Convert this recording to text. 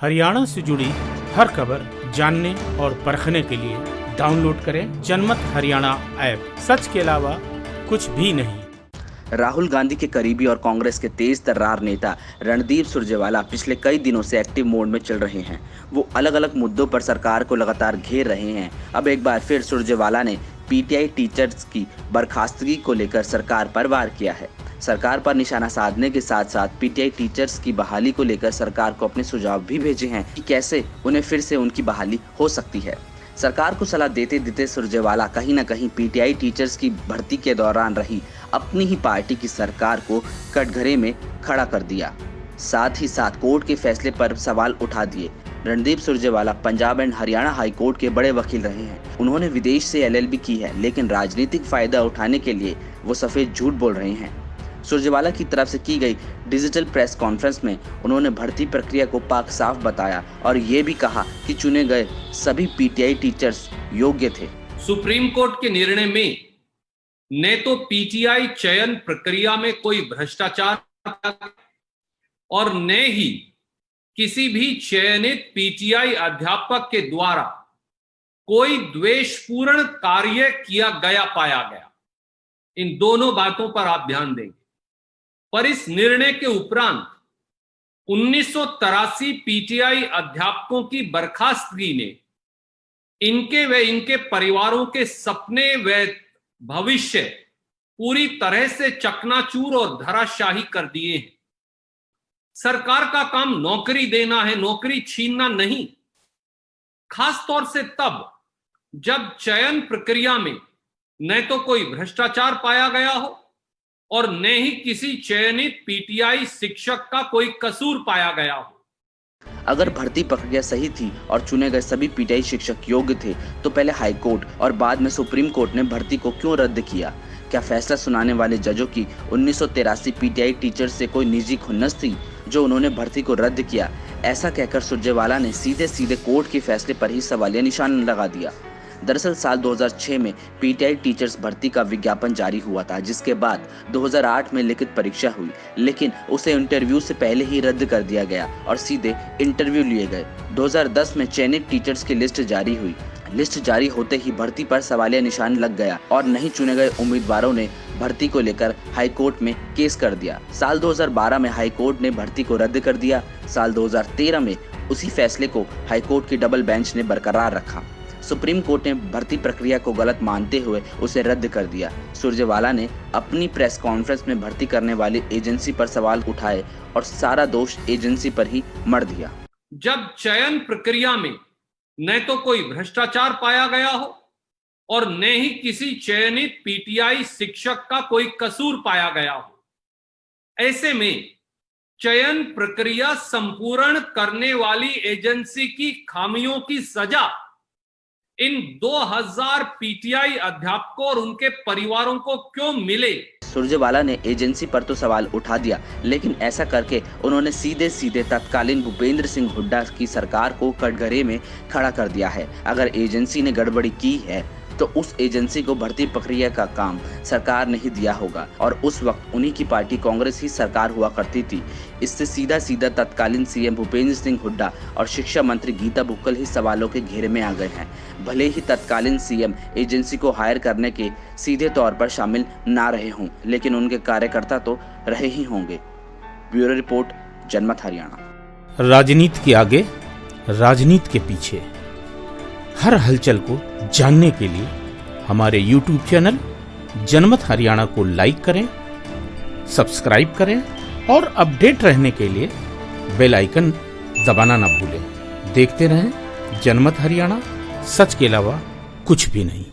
हरियाणा से जुड़ी हर खबर जानने और परखने के लिए डाउनलोड करें जनमत हरियाणा ऐप। सच के अलावा कुछ भी नहीं। राहुल गांधी के करीबी और कांग्रेस के तेज तर्रार नेता रणदीप सुरजेवाला पिछले कई दिनों से एक्टिव मोड में चल रहे हैं। वो अलग अलग मुद्दों पर सरकार को लगातार घेर रहे हैं। अब एक बार फिर सुरजेवाला ने पीटीआई टीचर्स की बर्खास्तगी को लेकर सरकार पर वार किया है। सरकार पर निशाना साधने के साथ साथ पीटीआई टीचर्स की बहाली को लेकर सरकार को अपने सुझाव भी भेजे हैं कि कैसे उन्हें फिर से उनकी बहाली हो सकती है। सरकार को सलाह देते देते सुरजेवाला कहीं न कहीं पीटीआई टीचर्स की भर्ती के दौरान रही अपनी ही पार्टी की सरकार को कटघरे में खड़ा कर दिया। साथ ही साथ कोर्ट के फैसले पर सवाल उठा दिए। Randeep Surjewala Punjab and Haryana high court के बड़े वकील रहे हैं। उन्होंने विदेश से एलएलबी की है, लेकिन राजनीतिक फायदा उठाने के लिए वो सफेद झूठ बोल रहे हैं। सुरजेवाला की तरफ से की गई डिजिटल प्रेस कॉन्फ्रेंस में उन्होंने भर्ती प्रक्रिया को पाक साफ बताया और ये भी कहा कि चुने गए सभी पीटीआई टीचर्स योग्य थे। सुप्रीम कोर्ट के निर्णय में न तो पीटीआई चयन प्रक्रिया में कोई भ्रष्टाचार और न ही किसी भी चयनित पीटीआई अध्यापक के द्वारा कोई द्वेषपूर्ण कार्य किया गया पाया गया। इन दोनों बातों पर आप ध्यान देंगे। पर इस निर्णय के उपरांत 1983 पीटीआई अध्यापकों की बर्खास्तगी ने इनके व इनके परिवारों के सपने व भविष्य पूरी तरह से चकनाचूर और धराशाही कर दिए हैं। सरकार का काम नौकरी देना है, नौकरी छीनना नहीं। खास तौर से तब जब चयन प्रक्रिया में न तो कोई भ्रष्टाचार पाया गया हो और न ही किसी चयनित पीटीआई शिक्षक का कोई कसूर पाया गया हो। अगर भर्ती प्रक्रिया सही थी और चुने गए सभी पीटीआई शिक्षक योग्य थे, तो पहले हाई कोर्ट और बाद में सुप्रीम कोर्ट ने भर्ती को क्यों रद्द किया? क्या फैसला सुनाने वाले जजों की 1983 पीटीआई टीचर्स से कोई निजी खुन्नस थी जो उन्होंने भर्ती को रद्द किया? ऐसा कहकर सुरजेवाला ने सीधे सीधे कोर्ट के फैसले पर ही सवालिया निशान लगा दिया। दरअसल साल 2006 में पीटीआई टीचर्स भर्ती का विज्ञापन जारी हुआ था, जिसके बाद 2008 में लिखित परीक्षा हुई, लेकिन उसे इंटरव्यू से पहले ही रद्द कर दिया गया और सीधे इंटरव्यू लिए गए। 2010 में चयनित टीचर्स की लिस्ट जारी हुई। लिस्ट जारी होते ही भर्ती पर सवालिया निशान लग गया और नहीं चुने गए उम्मीदवारों ने भर्ती को लेकर हाई कोर्ट में केस कर दिया। साल 2012 में हाई कोर्ट ने भर्ती को रद्द कर दिया। साल 2013 में उसी फैसले को हाई कोर्ट की डबल बेंच ने बरकरार रखा। सुप्रीम कोर्ट ने भर्ती प्रक्रिया को गलत मानते हुए उसे रद्द कर दिया। सुरजेवाला ने अपनी प्रेस कॉन्फ्रेंस में भर्ती करने वाली एजेंसी पर सवाल उठाए और सारा दोष एजेंसी पर ही मढ़ दिया। जब चयन प्रक्रिया में न तो कोई भ्रष्टाचार पाया गया हो और न ही किसी चयनित पीटीआई शिक्षक का कोई कसूर पाया गया हो, ऐसे में चयन प्रक्रिया संपूर्ण करने वाली एजेंसी की खामियों की सजा इन 2000 पीटीआई अध्यापकों और उनके परिवारों को क्यों मिले? सुरजेवाला ने एजेंसी पर तो सवाल उठा दिया, लेकिन ऐसा करके उन्होंने सीधे सीधे तत्कालीन भूपेंद्र सिंह हुड्डा की सरकार को कटघरे में खड़ा कर दिया है। अगर एजेंसी ने गड़बड़ी की है तो उस एजेंसी को भर्ती प्रक्रिया का काम सरकार ने ही दिया होगा और उस वक्त उन्हीं की पार्टी कांग्रेस ही सरकार हुआ करती थी। इससे सीधा सीधा तत्कालीन सीएम भूपेंद्र सिंह हुड्डा और शिक्षा मंत्री गीता बुक्कल ही सवालों के घेरे में आ गए हैं। भले ही तत्कालीन सीएम एजेंसी को हायर करने के सीधे तौर पर शामिल ना रहे हों, लेकिन उनके कार्यकर्ता तो रहे ही होंगे। ब्यूरो रिपोर्ट, जनमत हरियाणा। राजनीति के आगे, राजनीति के पीछे, हर हलचल को जानने के लिए हमारे YouTube चैनल जनमत हरियाणा को लाइक करें, सब्सक्राइब करें और अपडेट रहने के लिए बेल आइकन दबाना ना भूलें। देखते रहें जनमत हरियाणा, सच के अलावा कुछ भी नहीं।